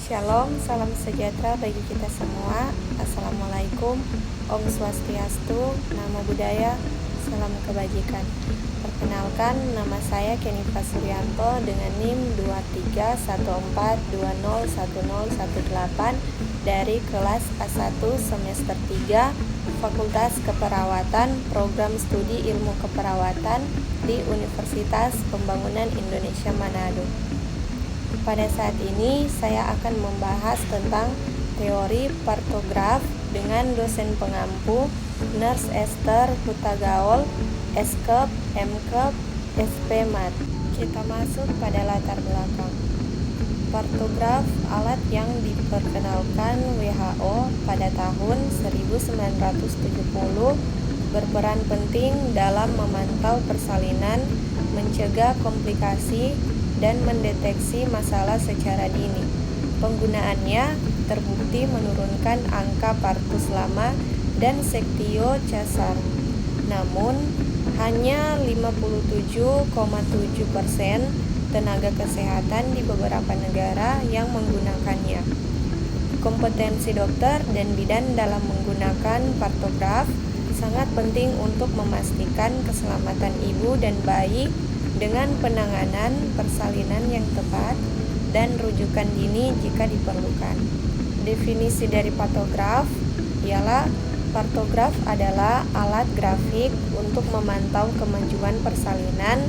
Shalom, salam sejahtera bagi kita semua. Assalamualaikum, Om Swastiastu, Namo Buddhaya, salam kebajikan. Perkenalkan, nama saya Kenifa Suryanto dengan NIM 2314201018 dari kelas A1 semester 3 Fakultas Keperawatan, Program Studi Ilmu Keperawatan di Universitas Pembangunan Indonesia Manado. Pada saat ini saya akan membahas tentang teori partograf dengan dosen pengampu Nurse Esther Hutagaol, S.Kep, M.Kep, SP.Mat. Kita masuk pada latar belakang. Partograf alat yang diperkenalkan WHO pada tahun 1970 berperan penting dalam memantau persalinan, mencegah komplikasi, dan mendeteksi masalah secara dini. Penggunaannya terbukti menurunkan angka partus lama dan sektio casar. Namun, hanya 57,7% tenaga kesehatan di beberapa negara yang menggunakannya. Kompetensi dokter dan bidan dalam menggunakan partograf sangat penting untuk memastikan keselamatan ibu dan bayi dengan penanganan persalinan yang tepat dan rujukan dini jika diperlukan. Definisi dari partograf ialah partograf adalah alat grafik untuk memantau kemajuan persalinan,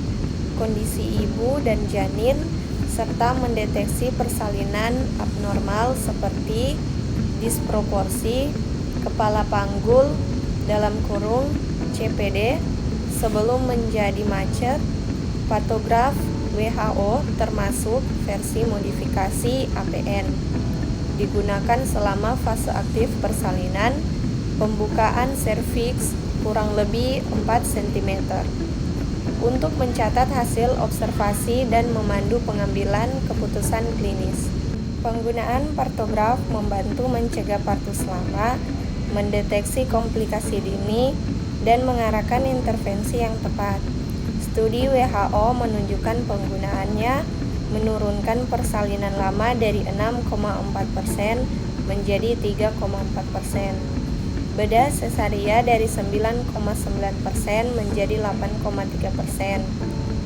kondisi ibu dan janin, serta mendeteksi persalinan abnormal seperti disproporsi, kepala panggul (CPD) sebelum menjadi macet. Partograf WHO termasuk versi modifikasi APN. Digunakan selama fase aktif persalinan, pembukaan serviks kurang lebih 4 cm. Untuk mencatat hasil observasi dan memandu pengambilan keputusan klinis. Penggunaan partograf membantu mencegah partus lama, mendeteksi komplikasi dini, dan mengarahkan intervensi yang tepat. Studi WHO menunjukkan penggunaannya menurunkan persalinan lama dari 6,4% menjadi 3,4%. Bedah sesaria dari 9,9% menjadi 8,3%.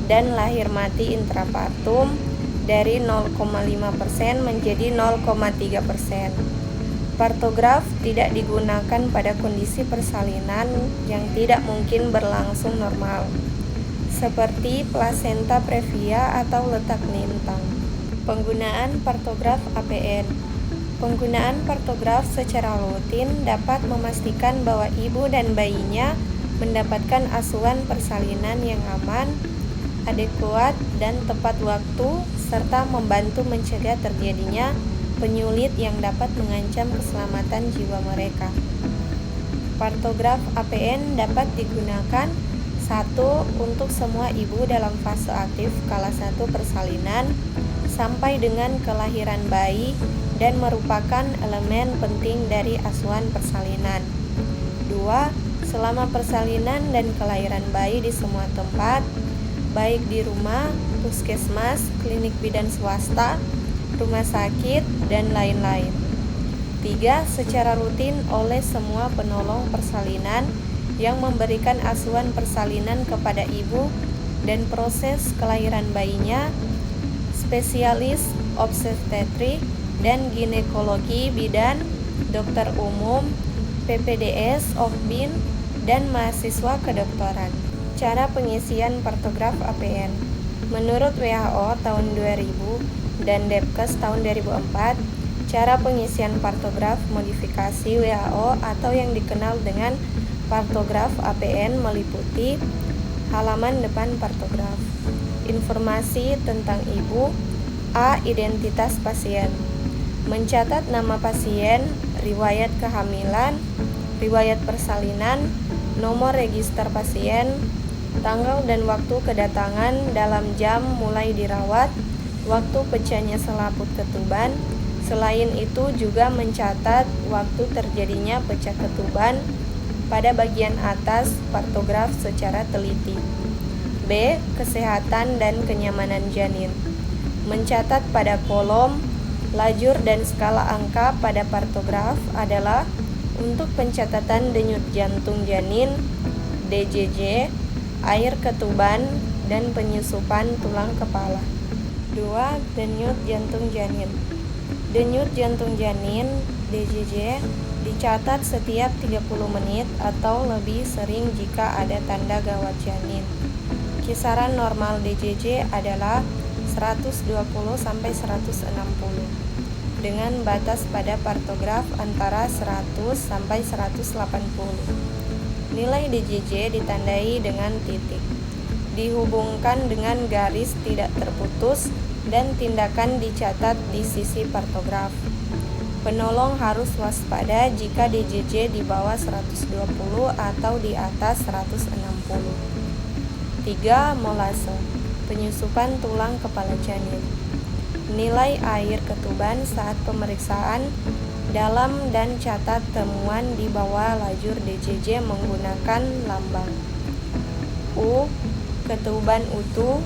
Dan lahir mati intrapartum dari 0,5% menjadi 0,3%. Partograf tidak digunakan pada kondisi persalinan yang tidak mungkin berlangsung normal, seperti plasenta previa atau letak nintang. Penggunaan partograf APN. Penggunaan partograf secara rutin dapat memastikan bahwa ibu dan bayinya mendapatkan asuhan persalinan yang aman, adekuat, dan tepat waktu, serta membantu mencegah terjadinya penyulit yang dapat mengancam keselamatan jiwa mereka. Partograf APN dapat digunakan 1. Untuk semua ibu dalam fase aktif kala 1 persalinan sampai dengan kelahiran bayi dan merupakan elemen penting dari asuhan persalinan. 2. Selama persalinan dan kelahiran bayi di semua tempat, baik di rumah, puskesmas, klinik bidan swasta, rumah sakit, dan lain-lain. 3. Secara rutin oleh semua penolong persalinan yang memberikan asuhan persalinan kepada ibu dan proses kelahiran bayinya, spesialis obstetri dan ginekologi bidan, dokter umum, PPDS, OKBIN, dan mahasiswa kedokteran. Cara pengisian partograf APN. Menurut WHO tahun 2000 dan Depkes tahun 2004, cara pengisian partograf modifikasi WHO atau yang dikenal dengan partograf APN meliputi halaman depan partograf. Informasi tentang ibu. A. Identitas pasien. Mencatat nama pasien, riwayat kehamilan, riwayat persalinan, nomor register pasien, tanggal dan waktu kedatangan dalam jam mulai dirawat, waktu pecahnya selaput ketuban. Selain itu juga mencatat waktu terjadinya pecah ketuban pada bagian atas partograf secara teliti. B. Kesehatan dan kenyamanan janin. Mencatat pada kolom Lajur dan skala angka pada partograf adalah untuk pencatatan denyut jantung janin, DJJ, air ketuban, dan penyusupan tulang kepala. 2. Denyut jantung janin. Denyut jantung janin, DJJ, dicatat setiap 30 menit atau lebih sering jika ada tanda gawat janin. Kisaran normal DJJ adalah 120-160 dengan batas pada partograf antara 100-180. Nilai DJJ ditandai dengan titik, dihubungkan dengan garis tidak terputus, dan tindakan dicatat di sisi partograf. Penolong harus waspada jika DJJ di bawah 120 atau di atas 160. 3. Molase, penyusupan tulang kepala janin. Nilai air ketuban saat pemeriksaan dalam dan catat temuan di bawah lajur DJJ menggunakan lambang U. Ketuban utuh,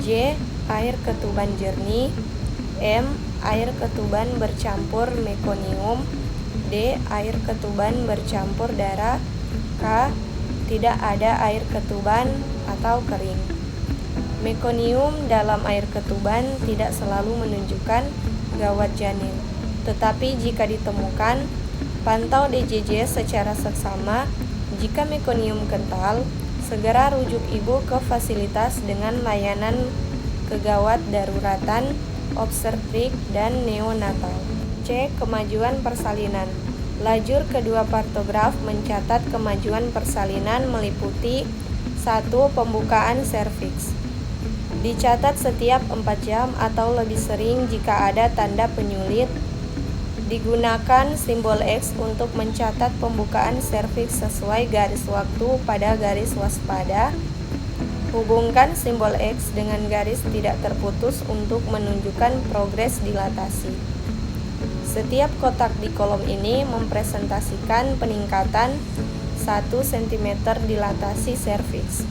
J. Air ketuban jernih, M. Air ketuban bercampur mekonium, D. Air ketuban bercampur darah, K. Tidak ada air ketuban atau kering. Mekonium dalam air ketuban tidak selalu menunjukkan gawat janin, tetapi jika ditemukan, pantau DJJ secara seksama. Jika mekonium kental, segera rujuk ibu ke fasilitas dengan layanan kegawat daruratan, obstetrik, dan neonatal. C. Kemajuan persalinan. Lajur kedua partograf mencatat kemajuan persalinan meliputi 1. Pembukaan serviks. Dicatat setiap 4 jam atau lebih sering jika ada tanda penyulit. Digunakan simbol X untuk mencatat pembukaan serviks sesuai garis waktu pada garis waspada. Hubungkan simbol X dengan garis tidak terputus untuk menunjukkan progres dilatasi. Setiap kotak di kolom ini mempresentasikan peningkatan 1 cm dilatasi serviks.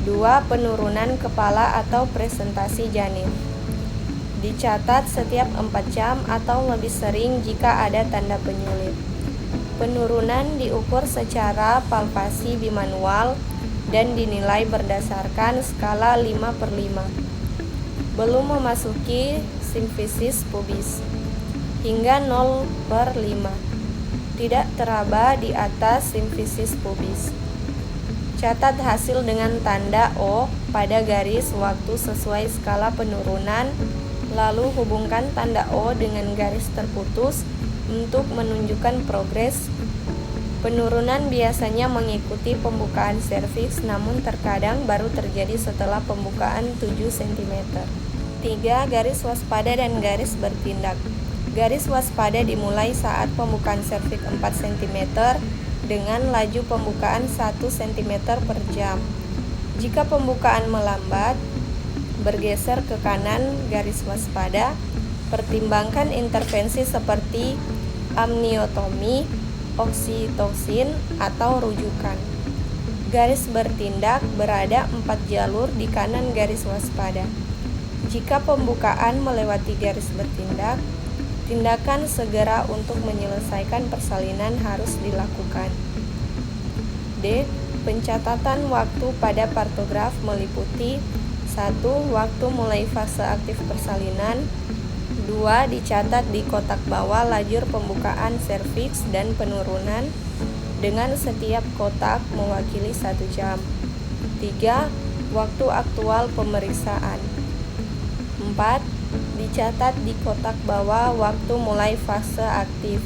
2. Penurunan kepala atau presentasi janin. Dicatat setiap 4 jam atau lebih sering jika ada tanda penyulit. Penurunan diukur secara palpasi bimanual dan dinilai berdasarkan skala 5/5. Belum memasuki simfisis pubis. Hingga 0/5. Tidak teraba di atas simfisis pubis. Catat hasil dengan tanda O pada garis waktu sesuai skala penurunan, lalu hubungkan tanda O dengan garis terputus untuk menunjukkan progres. Penurunan biasanya mengikuti pembukaan serviks, namun terkadang baru terjadi setelah pembukaan 7 cm. 3. Garis waspada dan garis bertindak. Garis waspada dimulai saat pembukaan serviks 4 cm dengan laju pembukaan 1 cm per jam. Jika pembukaan melambat, bergeser ke kanan garis waspada. Pertimbangkan intervensi seperti amniotomi, oksitosin, atau rujukan. Garis bertindak berada 4 jalur di kanan garis waspada. Jika pembukaan melewati garis bertindak, tindakan segera untuk menyelesaikan persalinan harus dilakukan. D. Pencatatan waktu pada partograf meliputi 1. Waktu mulai fase aktif persalinan. 2. Dicatat di kotak bawah lajur pembukaan serviks dan penurunan dengan setiap kotak mewakili 1 jam. 3. Waktu aktual pemeriksaan. 4. Dicatat di kotak bawah waktu mulai fase aktif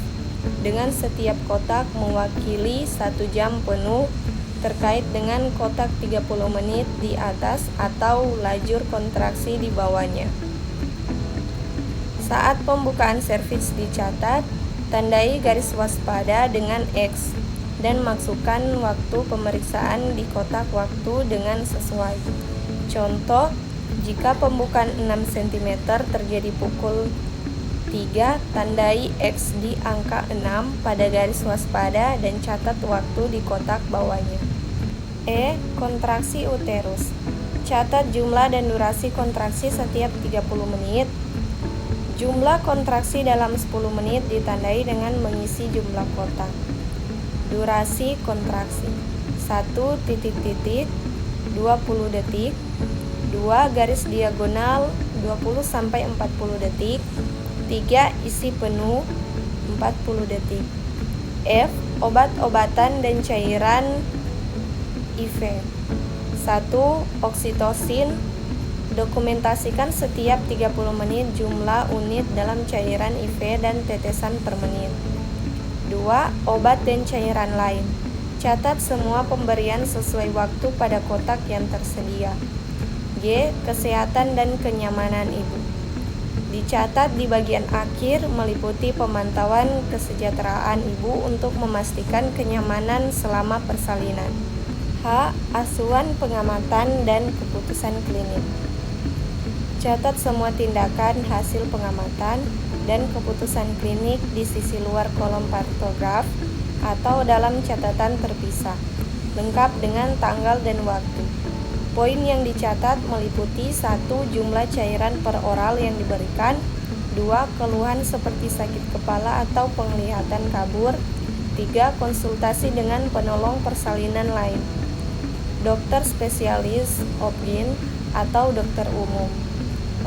dengan setiap kotak mewakili 1 jam penuh terkait dengan kotak 30 menit di atas atau lajur kontraksi di bawahnya. Saat pembukaan serviks dicatat, tandai garis waspada dengan X dan masukkan waktu pemeriksaan di kotak waktu dengan sesuai. Contoh, jika pembukaan 6 cm terjadi pukul 3, tandai X di angka 6 pada garis waspada dan catat waktu di kotak bawahnya. E. Kontraksi uterus. Catat jumlah dan durasi kontraksi setiap 30 menit. Jumlah kontraksi dalam 10 menit ditandai dengan mengisi jumlah kotak. Durasi kontraksi 1 titik-titik 20 detik, 2 garis diagonal 20-40 detik, 3 isi penuh 40 detik. F. Obat-obatan dan cairan IV. 1. Oksitosin. Dokumentasikan setiap 30 menit jumlah unit dalam cairan IV dan tetesan per menit. 2. Obat dan cairan lain. Catat semua pemberian sesuai waktu pada kotak yang tersedia. G. Kesehatan dan kenyamanan ibu. Dicatat di bagian akhir meliputi pemantauan kesejahteraan ibu untuk memastikan kenyamanan selama persalinan. H. Asuhan pengamatan dan keputusan klinik. Catat semua tindakan hasil pengamatan dan keputusan klinik di sisi luar kolom partograf atau dalam catatan terpisah, lengkap dengan tanggal dan waktu. Poin yang dicatat meliputi 1. Jumlah cairan per oral yang diberikan, 2. Keluhan seperti sakit kepala atau penglihatan kabur, 3. Konsultasi dengan penolong persalinan lain, dokter spesialis OB/GYN atau dokter umum.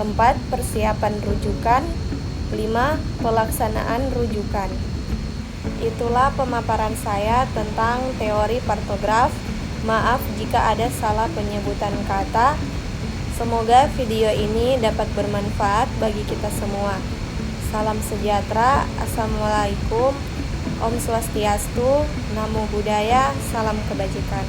4. Persiapan rujukan. 5. Pelaksanaan rujukan. Itulah pemaparan saya tentang teori partograf. Maaf jika ada salah penyebutan kata. Semoga video ini dapat bermanfaat bagi kita semua. Salam sejahtera. Assalamualaikum. Om Swastiastu. Namo Buddhaya. Salam kebajikan.